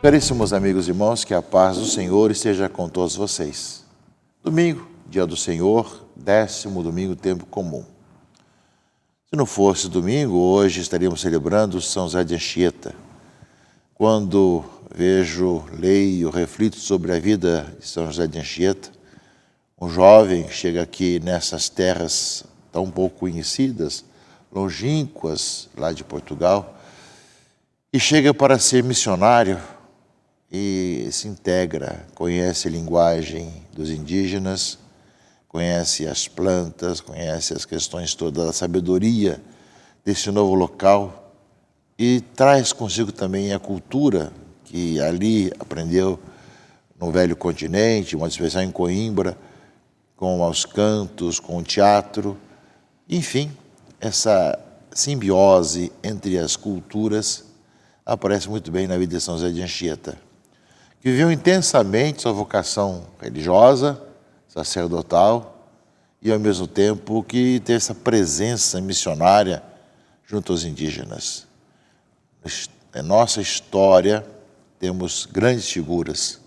Caríssimos amigos e irmãos, que a paz do Senhor esteja com todos vocês. Domingo, dia do Senhor, 10º domingo, tempo comum. Se não fosse domingo, hoje estaríamos celebrando São José de Anchieta. Quando vejo, leio, reflito sobre a vida de São José de Anchieta, um jovem que chega aqui nessas terras tão pouco conhecidas, longínquas, lá de Portugal, e chega para ser missionário, e se integra, conhece a linguagem dos indígenas, conhece as plantas, conhece as questões todas da sabedoria desse novo local e traz consigo também a cultura que ali aprendeu no velho continente, uma especial em Coimbra, com os cantos, com o teatro, enfim, essa simbiose entre as culturas aparece muito bem na vida de São José de Anchieta, que viveu intensamente sua vocação religiosa, sacerdotal, e ao mesmo tempo que teve essa presença missionária junto aos indígenas. Em nossa história temos grandes figuras,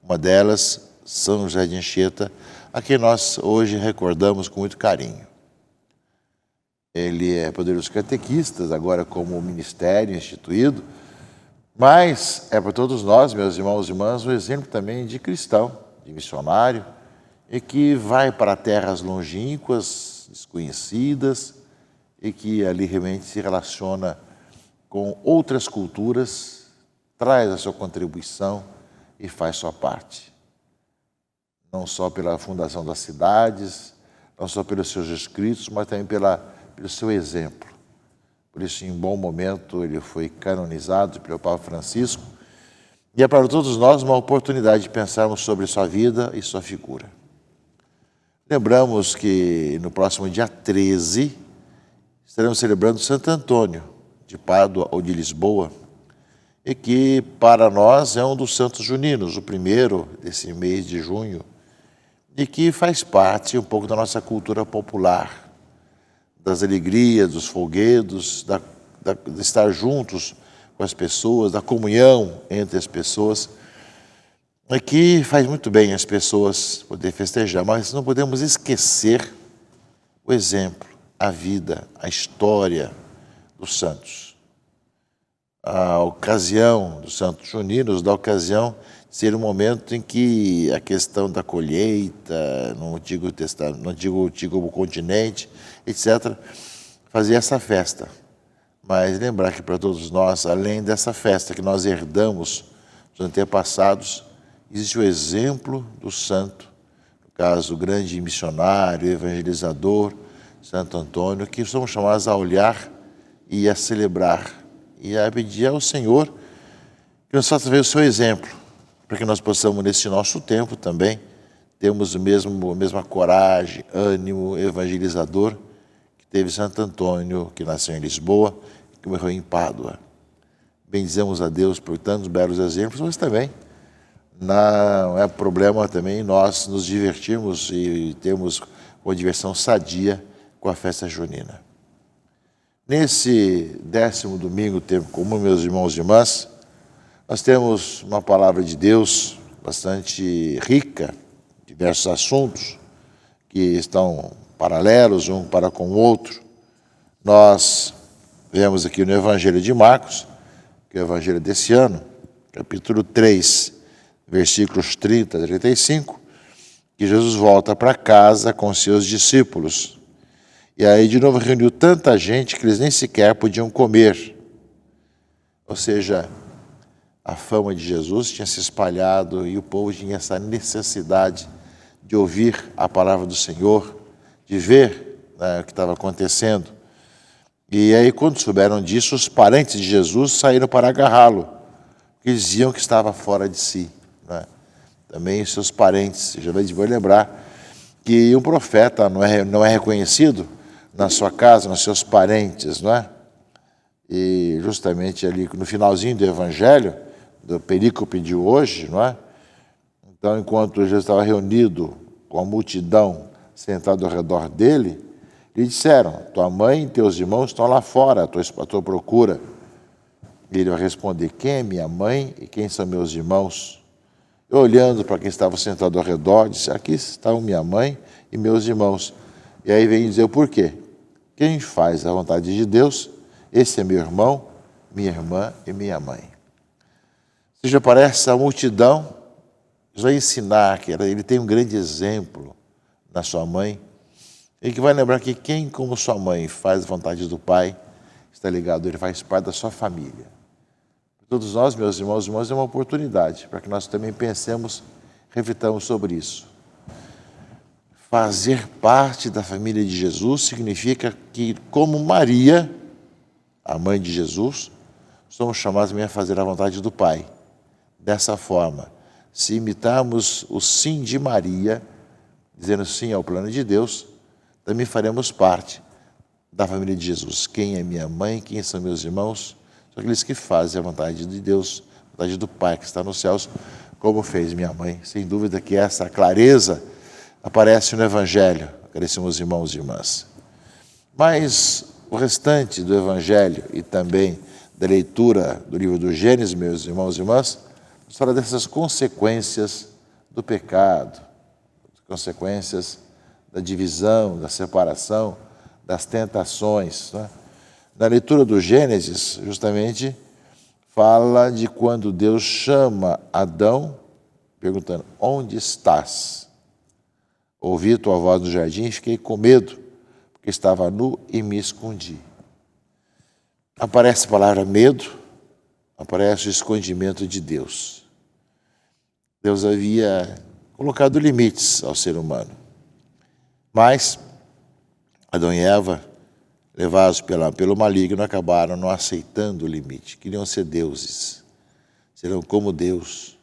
uma delas, São José de Anchieta, a quem nós hoje recordamos com muito carinho. Ele é padroeiro dos catequistas, agora como ministério instituído, mas é para todos nós, meus irmãos e irmãs, um exemplo também de cristão, de missionário, e que vai para terras longínquas, desconhecidas, e que ali realmente se relaciona com outras culturas, traz a sua contribuição e faz sua parte. Não só pela fundação das cidades, não só pelos seus escritos, mas também pelo seu exemplo. Por isso, em um bom momento, ele foi canonizado pelo Papa Francisco. E é para todos nós uma oportunidade de pensarmos sobre sua vida e sua figura. Lembramos que no próximo dia 13, estaremos celebrando Santo Antônio, de Pádua ou de Lisboa, e que para nós é um dos santos juninos, o primeiro desse mês de junho, e que faz parte um pouco da nossa cultura popular, das alegrias, dos folguedos, de estar juntos com as pessoas, da comunhão entre as pessoas. Aqui faz muito bem as pessoas poder festejar, mas não podemos esquecer o exemplo, a vida, a história dos santos. A ocasião dos santos juninos, da ocasião de ser um momento em que a questão da colheita, no antigo continente, etc., fazia essa festa. Mas lembrar que para todos nós, além dessa festa que nós herdamos dos antepassados, existe o exemplo do santo, no caso, o grande missionário, evangelizador, Santo Antônio, que somos chamados a olhar e a celebrar, e a pedir ao Senhor que nos faça ver o seu exemplo, para que nós possamos, nesse nosso tempo também, termos a mesma coragem, ânimo evangelizador que teve Santo Antônio, que nasceu em Lisboa e que morreu em Pádua. Bendizemos a Deus por tantos belos exemplos, mas também não é problema também nós nos divertirmos e termos uma diversão sadia com a festa junina. Nesse 10º domingo, tempo comum, meus irmãos e irmãs, nós temos uma palavra de Deus bastante rica, diversos assuntos que estão paralelos um para com o outro. Nós vemos aqui no Evangelho de Marcos, que é o Evangelho desse ano, capítulo 3, versículos 30 a 35, que Jesus volta para casa com seus discípulos. E aí, de novo, reuniu tanta gente que eles nem sequer podiam comer. Ou seja, a fama de Jesus tinha se espalhado e o povo tinha essa necessidade de ouvir a palavra do Senhor, de ver o que estava acontecendo. E aí, quando souberam disso, os parentes de Jesus saíram para agarrá-lo, porque diziam que estava fora de si. Também os seus parentes, já vai lembrar que um profeta não é reconhecido na sua casa, nos seus parentes, não é? E justamente ali no finalzinho do Evangelho, do perícope de hoje, não é? Então, enquanto Jesus estava reunido com a multidão sentado ao redor dele, lhe disseram: tua mãe e teus irmãos estão lá fora, à tua procura. E ele vai responder: quem é minha mãe e quem são meus irmãos? Eu, olhando para quem estava sentado ao redor, disse: aqui estão minha mãe e meus irmãos. E aí vem dizer o porquê. Quem faz a vontade de Deus, esse é meu irmão, minha irmã e minha mãe. Ou seja, parece a multidão vai ensinar que ele tem um grande exemplo na sua mãe, e que vai lembrar que quem, como sua mãe, faz a vontade do Pai, está ligado, ele faz parte da sua família. Todos nós, meus irmãos e irmãs, é uma oportunidade para que nós também pensemos, reflitamos sobre isso. Fazer parte da família de Jesus significa que, como Maria, a mãe de Jesus, somos chamados também a fazer a vontade do Pai. Dessa forma, se imitarmos o sim de Maria, dizendo sim ao plano de Deus, também faremos parte da família de Jesus. Quem é minha mãe, quem são meus irmãos? São aqueles que fazem a vontade de Deus, a vontade do Pai que está nos céus, como fez minha mãe. Sem dúvida que essa clareza aparece no Evangelho, caríssimos irmãos e irmãs. Mas o restante do Evangelho e também da leitura do livro do Gênesis, meus irmãos e irmãs, nos fala dessas consequências do pecado, consequências da divisão, da separação, das tentações. Né? Na leitura do Gênesis, justamente, fala de quando Deus chama Adão, perguntando: onde estás? Ouvi tua voz no jardim e fiquei com medo, porque estava nu e me escondi. Aparece a palavra medo, aparece o escondimento de Deus. Deus havia colocado limites ao ser humano. Mas Adão e Eva, levados pelo maligno, acabaram não aceitando o limite. Queriam ser deuses, serão como Deus.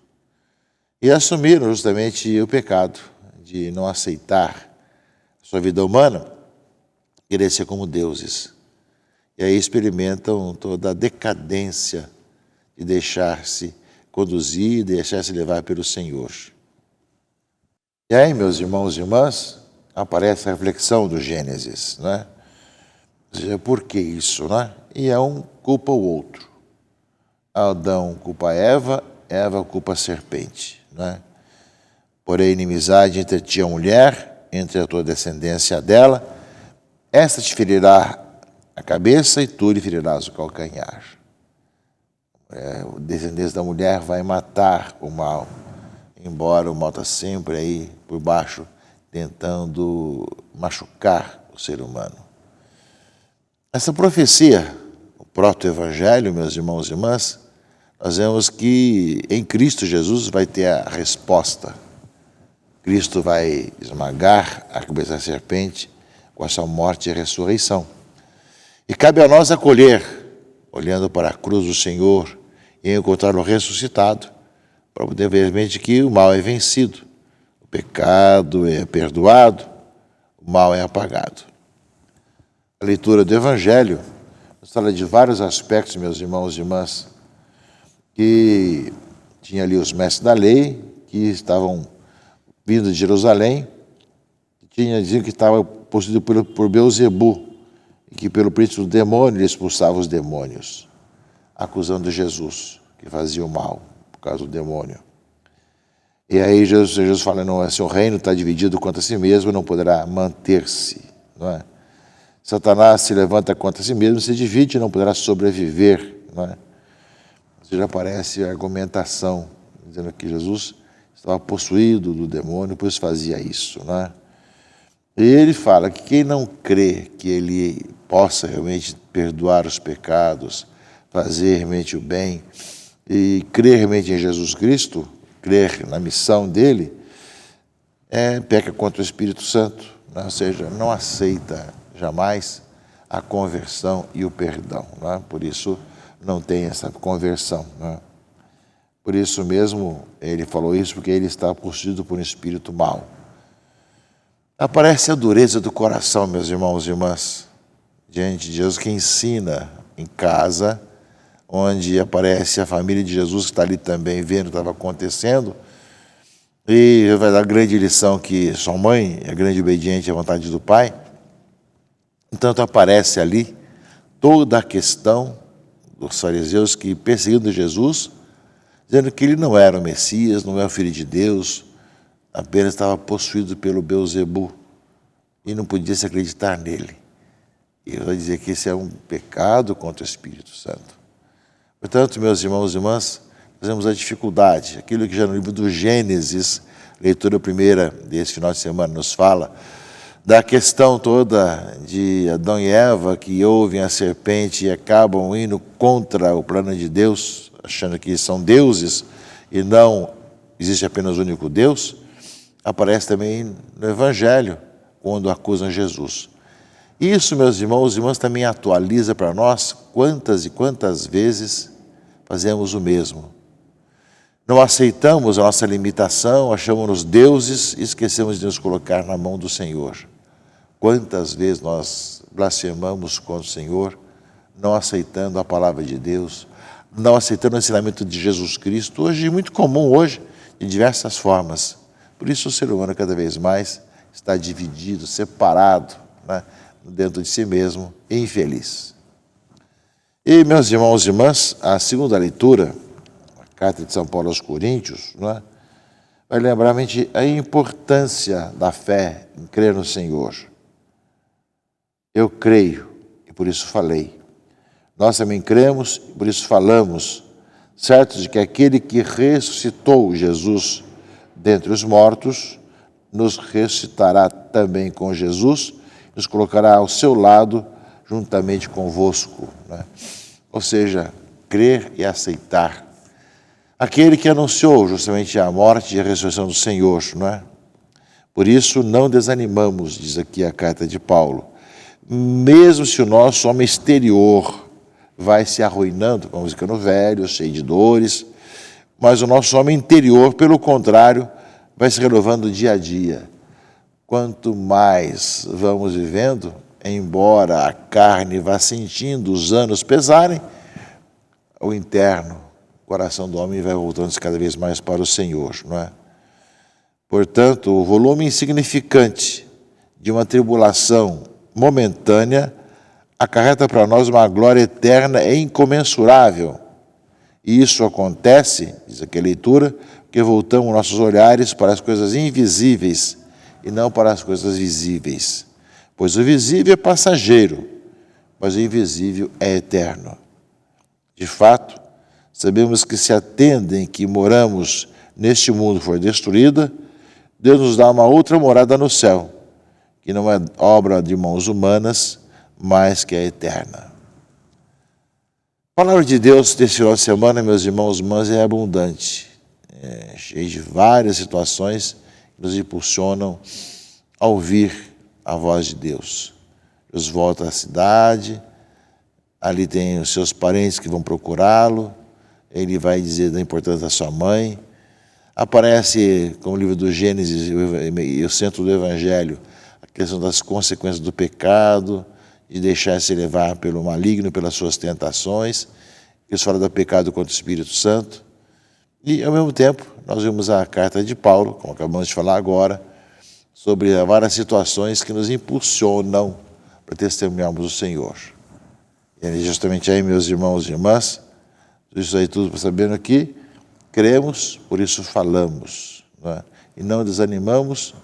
E assumiram justamente o pecado de não aceitar a sua vida humana, querer ser como deuses. E aí experimentam toda a decadência de deixar-se conduzir, de deixar-se levar pelo Senhor. E aí, meus irmãos e irmãs, aparece a reflexão do Gênesis, né? Ou seja, por que isso, né? E um culpa o outro. Adão culpa Eva, Eva culpa a serpente, né? Porém, inimizade entre ti e a mulher, entre a tua descendência e a dela, esta te ferirá a cabeça e tu lhe ferirás o calcanhar. O descendente da mulher vai matar o mal, embora o mal está sempre aí por baixo, tentando machucar o ser humano. Essa profecia, o proto-evangelho, meus irmãos e irmãs, nós vemos que em Cristo Jesus vai ter a resposta. Cristo vai esmagar a cabeça da serpente com a sua morte e ressurreição. E cabe a nós acolher, olhando para a cruz do Senhor e encontrá-lo ressuscitado, para poder ver realmente que o mal é vencido, o pecado é perdoado, o mal é apagado. A leitura do Evangelho nos fala de vários aspectos, meus irmãos e irmãs, que tinha ali os mestres da lei, que estavam vindo de Jerusalém, diziam que estava possuído por Beelzebu, e que pelo príncipe do demônio ele expulsava os demônios, acusando Jesus, que fazia o mal por causa do demônio. E aí Jesus fala: não, seu reino está dividido contra si mesmo, não poderá manter-se. Não é? Satanás se levanta contra si mesmo, se divide, não poderá sobreviver. Não é? Já aparece a argumentação, dizendo que Jesus estava possuído do demônio, pois fazia isso. Não é? E ele fala que quem não crê que ele possa realmente perdoar os pecados, fazer realmente o bem, e crer realmente em Jesus Cristo, crer na missão dele, peca contra o Espírito Santo, né? Ou seja, não aceita jamais a conversão e o perdão. Né? Por isso não tem essa conversão. Né? Por isso mesmo ele falou isso, porque ele está possuído por um espírito mau. Aparece a dureza do coração, meus irmãos e irmãs, diante de Jesus, que ensina em casa, onde aparece a família de Jesus, que está ali também vendo o que estava acontecendo, e vai dar a grande lição que sua mãe é grande e obediente à vontade do Pai. Entanto, aparece ali toda a questão dos fariseus que perseguindo Jesus, dizendo que ele não era o Messias, não é o Filho de Deus, apenas estava possuído pelo Beelzebu e não podia se acreditar nele. E eu vou dizer que esse é um pecado contra o Espírito Santo. Portanto, meus irmãos e irmãs, nós temos a dificuldade, aquilo que já no livro do Gênesis, leitura primeira desse final de semana, nos fala da questão toda de Adão e Eva, que ouvem a serpente e acabam indo contra o plano de Deus, achando que são deuses e não existe apenas o único Deus, aparece também no Evangelho, quando acusam Jesus. Isso, meus irmãos e irmãs, também atualiza para nós quantas e quantas vezes fazemos o mesmo. Não aceitamos a nossa limitação, achamos-nos deuses e esquecemos de nos colocar na mão do Senhor. Quantas vezes nós blasfemamos contra o Senhor, não aceitando a palavra de Deus, não aceitando o ensinamento de Jesus Cristo, hoje muito comum hoje, de diversas formas. Por isso o ser humano cada vez mais está dividido, separado, né, dentro de si mesmo e infeliz. E, meus irmãos e irmãs, a segunda leitura, a carta de São Paulo aos Coríntios, né, vai lembrar a importância da fé em crer no Senhor. Eu creio e por isso falei. Nós também cremos e por isso falamos, certos de que aquele que ressuscitou Jesus dentre os mortos, nos ressuscitará também com Jesus, nos colocará ao seu lado, juntamente convosco. Né? Ou seja, crer e aceitar. Aquele que anunciou justamente a morte e a ressurreição do Senhor. Não é? Por isso, não desanimamos, diz aqui a carta de Paulo. Mesmo se o nosso homem exterior vai se arruinando, vamos ficando velho, cheio de dores, mas o nosso homem interior, pelo contrário, vai se renovando dia a dia. Quanto mais vamos vivendo, embora a carne vá sentindo os anos pesarem, o interno, o coração do homem vai voltando-se cada vez mais para o Senhor, não é? Portanto, o volume insignificante de uma tribulação momentânea acarreta para nós uma glória eterna e incomensurável. E isso acontece, diz aqui a leitura, porque voltamos nossos olhares para as coisas invisíveis e não para as coisas visíveis. Pois o visível é passageiro, mas o invisível é eterno. De fato, sabemos que se a tenda em que moramos neste mundo for destruída, Deus nos dá uma outra morada no céu, que não é obra de mãos humanas, mas que é eterna. A palavra de Deus desse final de semana, meus irmãos e irmãs, é abundante, cheia de várias situações que nos impulsionam a ouvir a voz de Deus. Jesus volta à cidade, ali tem os seus parentes que vão procurá-lo, ele vai dizer da importância da sua mãe. Aparece, como o livro do Gênesis e o centro do Evangelho, a questão das consequências do pecado, de deixar-se levar pelo maligno, pelas suas tentações. Isso fala do pecado contra o Espírito Santo. E, ao mesmo tempo, nós vimos a carta de Paulo, como acabamos de falar agora, sobre várias situações que nos impulsionam para testemunharmos o Senhor. E justamente aí, meus irmãos e irmãs, isso aí tudo para sabendo que cremos, por isso falamos. Não é? E não desanimamos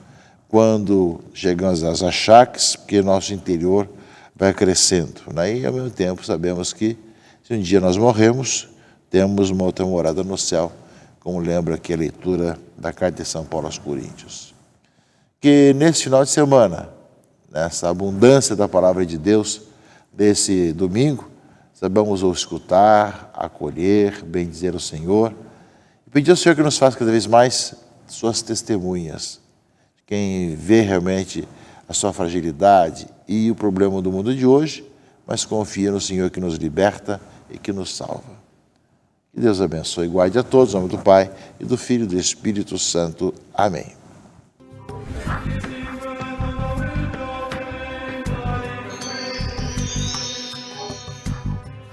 quando chegamos às achaques, porque nosso interior vai crescendo. Né? E, ao mesmo tempo, sabemos que se um dia nós morremos, temos uma outra morada no céu, como lembra aqui a leitura da carta de São Paulo aos Coríntios. Que nesse final de semana, nessa abundância da palavra de Deus, desse domingo, sabemos o escutar, acolher, bendizer o Senhor, e pedir ao Senhor que nos faça cada vez mais suas testemunhas, quem vê realmente a sua fragilidade e o problema do mundo de hoje, mas confia no Senhor que nos liberta e que nos salva. Que Deus abençoe e guarde a todos, em nome do Pai, e do Filho e do Espírito Santo. Amém.